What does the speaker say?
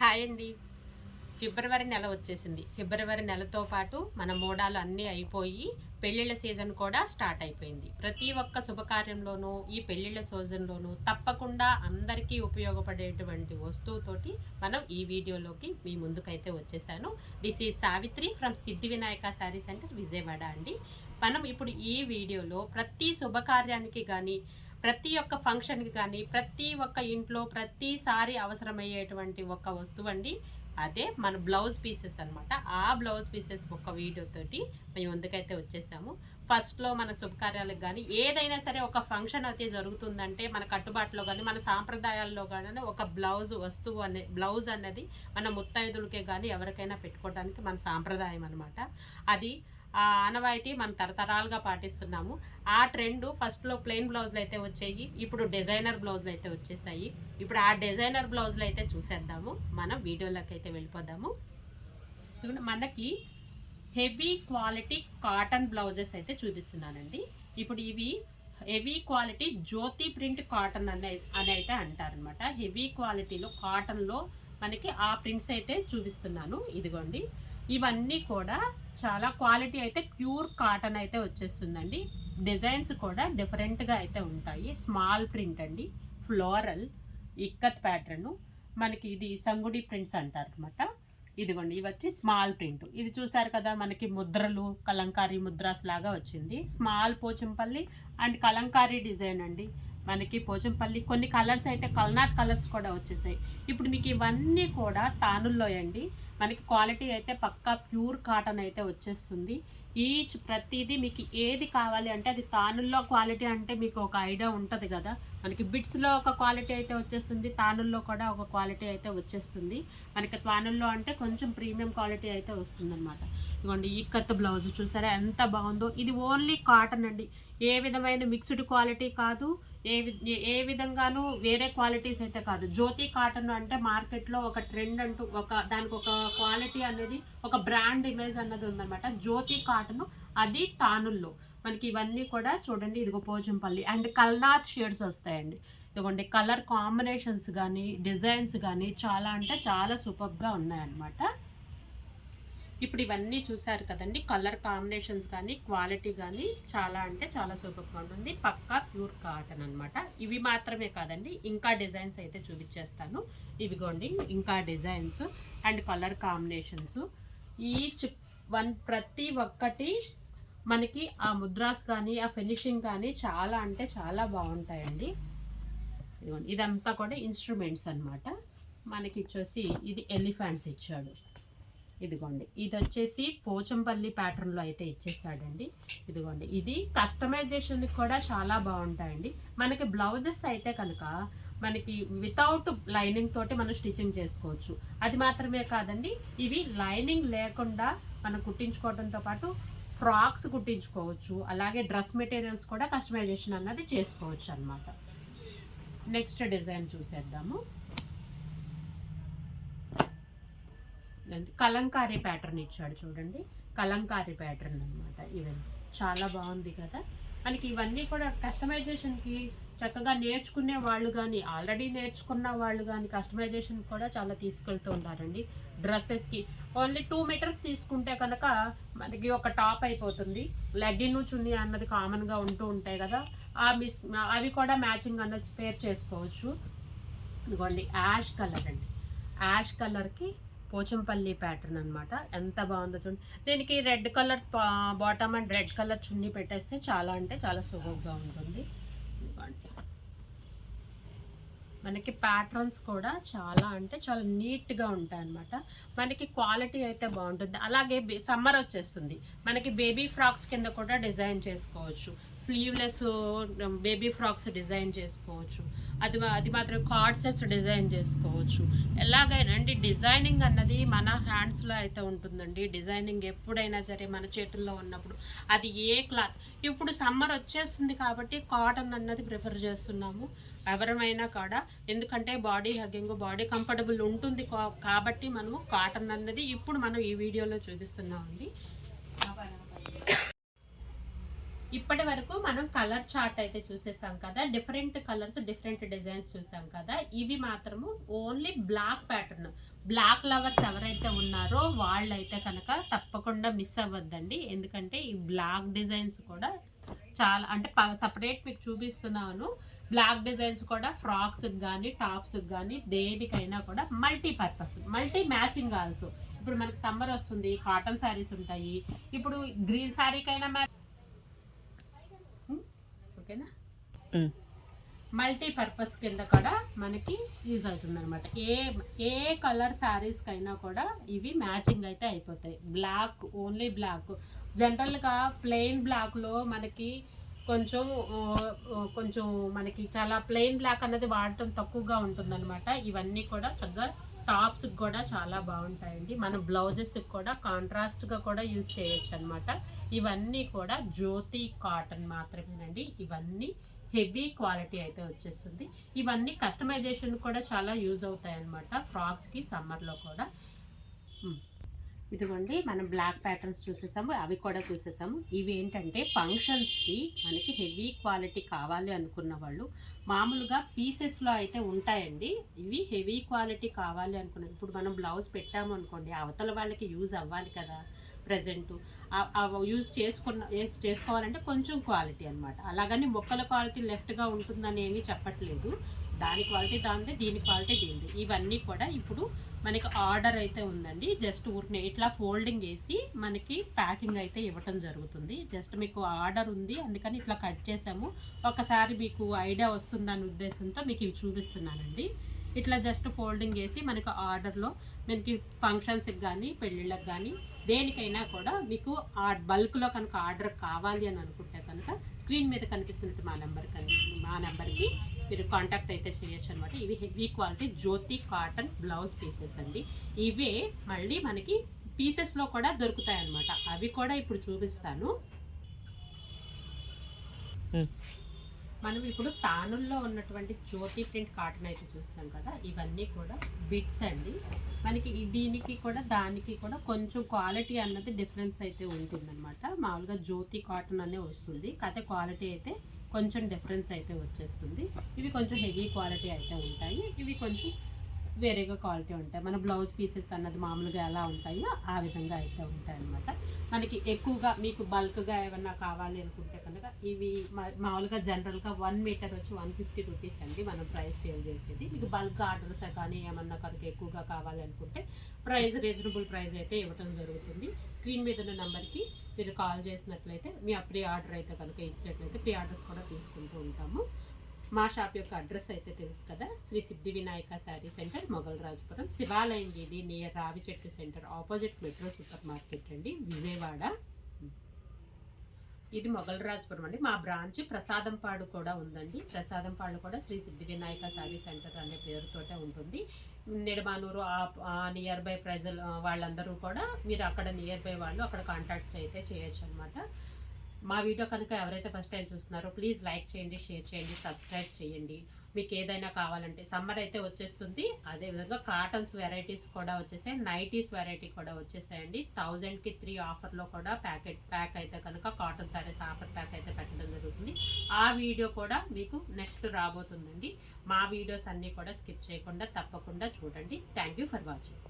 Hi అండి. ఫిబ్రవరి నెల వచ్చేసింది. ఫిబ్రవరి నెలతో పాటు మన మోడాలు అన్నీ అయిపోయి పెళ్ళిళ్ళ సీజన్ కూడా స్టార్ట్ అయిపోయింది. ప్రతి ఒక్క శుభకార్యంలోనూ ఈ పెళ్ళిళ్ళ సీజన్లోనూ తప్పకుండా అందరికీ ఉపయోగపడేటువంటి వస్తువుతోటి మనం ఈ వీడియోలోకి మీ ముందుకైతే వచ్చేసాను. This is Savitri from Siddhi Vinayaka sari centre Vijayawada అండి. మనం ఇప్పుడు ఈ వీడియోలో ప్రతి శుభకార్యానికి కానీ ప్రతి ఒక్క ఫంక్షన్కి కానీ ప్రతి ఒక్క ఇంట్లో ప్రతిసారి అవసరమయ్యేటువంటి ఒక వస్తువు అండి. అదే మన బ్లౌజ్ పీసెస్ అనమాట. ఆ బ్లౌజ్ పీసెస్ ఒక వీడియోతోటి మేము ముందుకైతే వచ్చేసాము. ఫస్ట్లో మన శుభకార్యాలకు కానీ ఏదైనా సరే ఒక ఫంక్షన్ అయితే జరుగుతుందంటే మన కట్టుబాటులో కానీ మన సాంప్రదాయాల్లో కానీ ఒక బ్లౌజ్ అన్నది మన ముత్తైదులకే కానీ ఎవరికైనా పెట్టుకోవడానికి మన సాంప్రదాయం అనమాట. అది ఆ ఆనవాయితీ మనం తరతరాలుగా పాటిస్తున్నాము. ఆ ట్రెండ్ ఫస్ట్లో ప్లెయిన్ బ్లౌజులు అయితే వచ్చాయి, ఇప్పుడు డిజైనర్ బ్లౌజులు అయితే వచ్చేసాయి. ఇప్పుడు ఆ డిజైనర్ బ్లౌజులు అయితే చూసేద్దాము. మనం వీడియోలోకి అయితే వెళ్ళిపోదాము. మనకి హెవీ క్వాలిటీ కాటన్ బ్లౌజెస్ అయితే చూపిస్తున్నానండి. ఇప్పుడు ఇవి హెవీ క్వాలిటీ జ్యోతి ప్రింట్ కాటన్ అని అయితే అంటారనమాట. హెవీ క్వాలిటీలో కాటన్లో మనకి ఆ ప్రింట్స్ అయితే చూపిస్తున్నాను. ఇదిగోండి, ఇవన్నీ కూడా చాలా క్వాలిటీ అయితే ప్యూర్ కాటన్ అయితే వచ్చేస్తుందండి. డిజైన్స్ కూడా డిఫరెంట్గా అయితే ఉంటాయి. స్మాల్ ప్రింట్ అండి, ఫ్లోరల్ ఇక్కత్ ప్యాటర్న్. మనకి ఇది సంగుడి ప్రింట్స్ అంటారు అనమాట. ఇదిగోండి, ఇవి వచ్చి స్మాల్ ప్రింట్. ఇది చూసారు కదా, మనకి ముద్రలు కలంకారీ ముద్రాస్ లాగా వచ్చింది. Small Pochampalli and Kalamkari design అండి. మనకి పోచంపల్లి కొన్ని కలర్స్ అయితే కల్నాథ్ కలర్స్ కూడా వచ్చేసాయి. ఇప్పుడు మీకు ఇవన్నీ కూడా తానుల్లో అండి. మనకి క్వాలిటీ అయితే పక్కా ప్యూర్ కాటన్ అయితే వచ్చేస్తుంది. ఈచ్ ప్రతిదీ మీకు ఏది కావాలి అంటే అది తానుల్లో క్వాలిటీ అంటే మీకు ఒక ఐడియా ఉంటుంది కదా. మనకి బిట్స్లో ఒక క్వాలిటీ అయితే వచ్చేస్తుంది, తానుల్లో కూడా ఒక క్వాలిటీ అయితే వచ్చేస్తుంది. మనకి తానుల్లో అంటే కొంచెం ప్రీమియం క్వాలిటీ అయితే వస్తుంది అనమాట. ఇదిగోండి, ఈ కత్త బ్లౌజ్ చూసారా ఎంత బాగుందో. ఇది ఓన్లీ కాటన్ అండి, ఏ విధమైన మిక్స్డ్ క్వాలిటీ కాదు, ఏ విధంగానూ వేరే క్వాలిటీస్ అయితే కాదు. జ్యోతి కాటన్ అంటే మార్కెట్లో ఒక ట్రెండ్ అంటూ దానికి ఒక క్వాలిటీ అనేది ఒక బ్రాండ్ ఇమేజ్ అన్నది ఉందన్నమాట. జ్యోతి కాటన్ అది తానుల్లో. మనకి ఇవన్నీ కూడా చూడండి, ఇదిగో పోచంపల్లి అండ్ కల్నాథ్ షేడ్స్ వస్తాయండి. ఇదిగోండి, కలర్ కాంబినేషన్స్ కానీ డిజైన్స్ కానీ చాలా అంటే చాలా సూపర్గా ఉన్నాయన్నమాట. ఇప్పుడు ఇవన్నీ చూసారు కదండి, కలర్ కాంబినేషన్స్ కానీ క్వాలిటీ కానీ చాలా అంటే చాలా సూపర్గా ఉంటుంది. పక్కా ప్యూర్ కాటన్ అనమాట. ఇవి మాత్రమే కాదండి, ఇంకా డిజైన్స్ అయితే చూపించేస్తాను. ఇవిగోండి, ఇంకా designs and colour combinations each one ప్రతి ఒక్కటి మనకి ఆ ముద్రాస్ కానీ ఆ ఫినిషింగ్ కానీ చాలా అంటే చాలా బాగుంటాయండి. ఇదిగోండి, ఇదంతా కూడా ఇన్స్ట్రుమెంట్స్ అనమాట. మనకి వచ్చేసి ఇది ఎలిఫెంట్స్ ఇచ్చాడు. ఇదిగోండి, ఇది వచ్చేసి పోచంపల్లి ప్యాటర్న్లో అయితే ఇచ్చేసాడండి. ఇదిగోండి, ఇది కస్టమైజేషన్కి కూడా చాలా బాగుంటాయండి. మనకి బ్లౌజెస్ అయితే కనుక మనకి వితౌట్ లైనింగ్ తోటి మనం స్టిచ్చింగ్ చేసుకోవచ్చు. అది మాత్రమే కాదండి, ఇవి లైనింగ్ లేకుండా మనం కుట్టించుకోవడంతో పాటు ఫ్రాక్స్ కుట్టించుకోవచ్చు. అలాగే డ్రెస్ మెటీరియల్స్ కూడా కస్టమైజేషన్ అన్నది చేసుకోవచ్చు అనమాట. నెక్స్ట్ డిజైన్ చూసేద్దాము. కలంకారీ ప్యాటర్న్ ఇచ్చాడు చూడండి, కలంకారీ ప్యాటర్న్ అనమాట. ఇవన్నీ చాలా బాగుంది కదా. మనకి ఇవన్నీ కూడా కస్టమైజేషన్కి చక్కగా నేర్చుకునే వాళ్ళు కానీ ఆల్రెడీ నేర్చుకున్న వాళ్ళు కానీ కస్టమైజేషన్ కూడా చాలా తీసుకెళ్తూ ఉంటారండి. డ్రెస్సెస్కి ఓన్లీ 2 మీటర్స్ తీసుకుంటే కనుక మనకి ఒక టాప్ అయిపోతుంది. లెగ్గిన్ చున్నీ అన్నది కామన్గా ఉంటూ ఉంటాయి కదా, అవి కూడా మ్యాచింగ్ అన్నది పేర్ చేసుకోవచ్చు. ఇదిగోండి, యాష్ కలర్ అండి, యాష్ కలర్కి పోచంపల్లి ప్యాటర్న్ అనమాట. ఎంత బాగుందో చూడండి. దీనికి red colour bottom and red colour chunni పెట్టేస్తే చాలా అంటే చాలా సూపర్గా ఉంటుంది. మనకి ప్యాటర్న్స్ కూడా చాలా అంటే చాలా నీట్గా ఉంటాయి అన్నమాట. మనకి క్వాలిటీ అయితే బాగుంటుంది. అలాగే సమ్మర్ వచ్చేస్తుంది, మనకి బేబీ ఫ్రాక్స్ కింద కూడా డిజైన్ చేసుకోవచ్చు. స్లీవ్లెస్ బేబీ ఫ్రాక్స్ డిజైన్ చేసుకోవచ్చు. అది మాత్రం కార్డ్ సెట్స్ డిజైన్ చేసుకోవచ్చు. ఎలాగైనా అండి, డిజైనింగ్ అన్నది మన హ్యాండ్స్లో అయితే ఉంటుందండి. డిజైనింగ్ ఎప్పుడైనా సరే మన చేతుల్లో ఉన్నప్పుడు అది ఏ క్లాత్. ఇప్పుడు సమ్మర్ వచ్చేస్తుంది కాబట్టి కాటన్ అన్నది ప్రిఫర్ చేస్తున్నాము ఎవరమైనా కూడా. ఎందుకంటే బాడీ హగ్గింగ్ బాడీ కంఫర్టబుల్ ఉంటుంది కాబట్టి మనము కాటన్ అన్నది ఇప్పుడు మనం ఈ వీడియోలో చూపిస్తున్నామండి. ఇప్పటి వరకు మనం కలర్ చార్ట్ అయితే చూసేసాం కదా, డిఫరెంట్ కలర్స్ డిఫరెంట్ డిజైన్స్ చూసాం కదా. ఇవి మాత్రము only black pattern. Black lovers ఎవరైతే ఉన్నారో వాళ్ళైతే కనుక తప్పకుండా మిస్ అవ్వద్దండి. ఎందుకంటే ఈ బ్లాక్ డిజైన్స్ కూడా చాలా అంటే సపరేట్ మీకు చూపిస్తున్నాను. బ్లాక్ డిజైన్స్ కూడా ఫ్రాక్స్కి కానీ టాప్స్కి కానీ దేనికైనా కూడా మల్టీపర్పస్, మల్టీ మ్యాచింగ్ ఆల్సో. ఇప్పుడు మనకి సమ్మర్ వస్తుంది, కాటన్ శారీస్ ఉంటాయి. ఇప్పుడు గ్రీన్ శారీకైనా ఓకేనా, మల్టీపర్పస్ కింద కూడా మనకి యూజ్ అవుతుంది అనమాట. ఏ కలర్ శారీస్కైనా కూడా ఇవి మ్యాచింగ్ అయితే అయిపోతాయి. Black, only black. జనరల్గా ప్లెయిన్ బ్లాక్లో మనకి కొంచెం కొంచెం మనకి చాలా ప్లెయిన్ బ్లాక్ అన్నది వాడటం తక్కువగా ఉంటుందన్నమాట. ఇవన్నీ కూడా చక్కగా టాప్స్కి కూడా చాలా బాగుంటాయండి. మన బ్లౌజెస్కి కూడా కాంట్రాస్ట్గా కూడా యూజ్ చేయొచ్చు అనమాట. ఇవన్నీ కూడా జ్యోతి కాటన్ మాత్రమేనండి. ఇవన్నీ హెవీ క్వాలిటీ అయితే వచ్చేస్తుంది. ఇవన్నీ కస్టమైజేషన్ కూడా చాలా యూజ్ అవుతాయి అన్నమాట ఫ్రాక్స్కి సమ్మర్లో కూడా. ఇదిగోండి మనం బ్లాక్ ప్యాటర్న్స్ చూసేసాము, అవి కూడా చూసేసాము. ఇవి ఏంటంటే ఫంక్షన్స్కి మనకి హెవీ క్వాలిటీ కావాలి అనుకున్న వాళ్ళు మామూలుగా పీసెస్లో అయితే ఉంటాయండి. ఇవి హెవీ క్వాలిటీ కావాలి అనుకున్న, ఇప్పుడు మనం బ్లౌజ్ పెట్టాము అనుకోండి, అవతల వాళ్ళకి యూజ్ అవ్వాలి కదా ప్రజెంటు. యూజ్ చేసుకోవాలంటే కొంచెం క్వాలిటీ అనమాట. అలాగని మొక్కల క్వాలిటీ లెఫ్ట్గా ఉంటుందని ఏమీ చెప్పట్లేదు. దాని క్వాలిటీ దానిదే, దీని క్వాలిటీ దీనిది. ఇవన్నీ కూడా ఇప్పుడు మనకి ఆర్డర్ అయితే ఉందండి. జస్ట్ ఊరికి ఇట్లా ఫోల్డింగ్ వేసి మనకి ప్యాకింగ్ అయితే ఇవ్వటం జరుగుతుంది. జస్ట్ మీకు ఆర్డర్ ఉంది అందుకని ఇట్లా కట్ చేసాము. ఒకసారి మీకు ఐడియా వస్తుందనే ఉద్దేశంతో మీకు ఇవి చూపిస్తున్నానండి. ఇట్లా జస్ట్ ఫోల్డింగ్ వేసి మనకు ఆర్డర్లో మనకి ఫంక్షన్స్కి కానీ పెళ్ళిళ్ళకి కానీ దేనికైనా కూడా మీకు ఆ బల్క్లో కనుక ఆర్డర్ కావాలి అని అనుకుంటే కనుక స్క్రీన్ మీద కనిపిస్తున్నట్టు మా నెంబర్కి మీరు కాంటాక్ట్ అయితే చేయొచ్చు అనమాట. ఇవి హెవీ క్వాలిటీ జ్యోతి కాటన్ బ్లౌజ్ పీసెస్ అండి. ఇవే మళ్ళీ మనకి పీసెస్లో కూడా దొరుకుతాయి అన్నమాట. అవి కూడా ఇప్పుడు చూపిస్తాను. మనం ఇప్పుడు తానుల్లో ఉన్నటువంటి జ్యోతి ప్రింట్ కాటన్ అయితే చూస్తాం కదా, ఇవన్నీ కూడా బిట్స్ అండి. మనకి దీనికి కూడా దానికి కూడా కొంచెం క్వాలిటీ అన్నది డిఫరెన్స్ అయితే ఉంటుందన్నమాట. మామూలుగా జ్యోతి కాటన్ అనే వస్తుంది, కాకపోతే క్వాలిటీ అయితే కొంచెం డిఫరెన్స్ అయితే వచ్చేస్తుంది. ఇవి కొంచెం హెవీ క్వాలిటీ అయితే ఉంటాయి, ఇవి కొంచెం వేరేగా క్వాలిటీ ఉంటాయి. మన బ్లౌజ్ పీసెస్ అన్నది మామూలుగా ఎలా ఉంటాయో ఆ విధంగా అయితే ఉంటాయి అన్నమాట. మనకి ఎక్కువగా మీకు బల్క్గా ఏమన్నా కావాలి అనుకుంటే కనుక ఇవి మామూలుగా జనరల్గా 1 మీటర్ వచ్చి 150 రూపీస్ అండి మనం ప్రైస్ సేల్ చేసేది. మీకు బల్క్ ఆర్డర్స్ కానీ ఏమన్నా కనుక ఎక్కువగా కావాలి అనుకుంటే ప్రైస్ రీజనబుల్ ప్రైస్ అయితే ఇవ్వడం జరుగుతుంది. స్క్రీన్ మీద ఉన్న నెంబర్కి మీరు కాల్ చేసినట్లయితే మీ ప్రీ ఆర్డర్ అయితే కనుక ఇచ్చినట్లయితే ప్రీ ఆర్డర్స్ కూడా తీసుకుంటూ ఉంటాము. మా షాప్ యొక్క అడ్రస్ అయితే తెలుసు కదా, శ్రీ సిద్ధి వినాయక శారీ సెంటర్, మొగల్ రాజపురం, శివాలయం వీధి నియర్ రావి చెట్టు centre, opposite metro super market అండి, విజయవాడ. ఇది మొగల్ రాజపురం అండి. మా బ్రాంచ్ ప్రసాదంపాడు కూడా ఉందండి. ప్రసాదంపాడు కూడా శ్రీ సిద్ధి వినాయక శారీ సెంటర్ అనే పేరుతోటే ఉంటుంది. నిడమానూరు ఆ నియర్ బై ప్రజలు వాళ్ళందరూ కూడా మీరు అక్కడ నియర్ బై వాళ్ళు అక్కడ కాంటాక్ట్ అయితే చేయొచ్చు అనమాట. మా వీడియో కనుక ఎవరైతే ఫస్ట్ టైం చూస్తున్నారో ప్లీజ్ లైక్ చేయండి, షేర్ చేయండి, సబ్స్క్రైబ్ చేయండి. మీకు ఏదైనా కావాలంటే సమ్మర్ అయితే వచ్చేస్తుంది, అదేవిధంగా కాటన్స్ వెరైటీస్ కూడా వచ్చేసాయి, నైటీస్ వెరైటీ కూడా వచ్చేసాయండి. 1000కి 3 ఆఫర్లో కూడా ప్యాక్ అయితే కనుక కాటన్ శారీస్ ఆఫర్ ప్యాక్ అయితే పెట్టడం జరుగుతుంది. ఆ వీడియో కూడా మీకు నెక్స్ట్ రాబోతుందండి. మా వీడియోస్ అన్నీ కూడా స్కిప్ చేయకుండా తప్పకుండా చూడండి. Thank you for watching.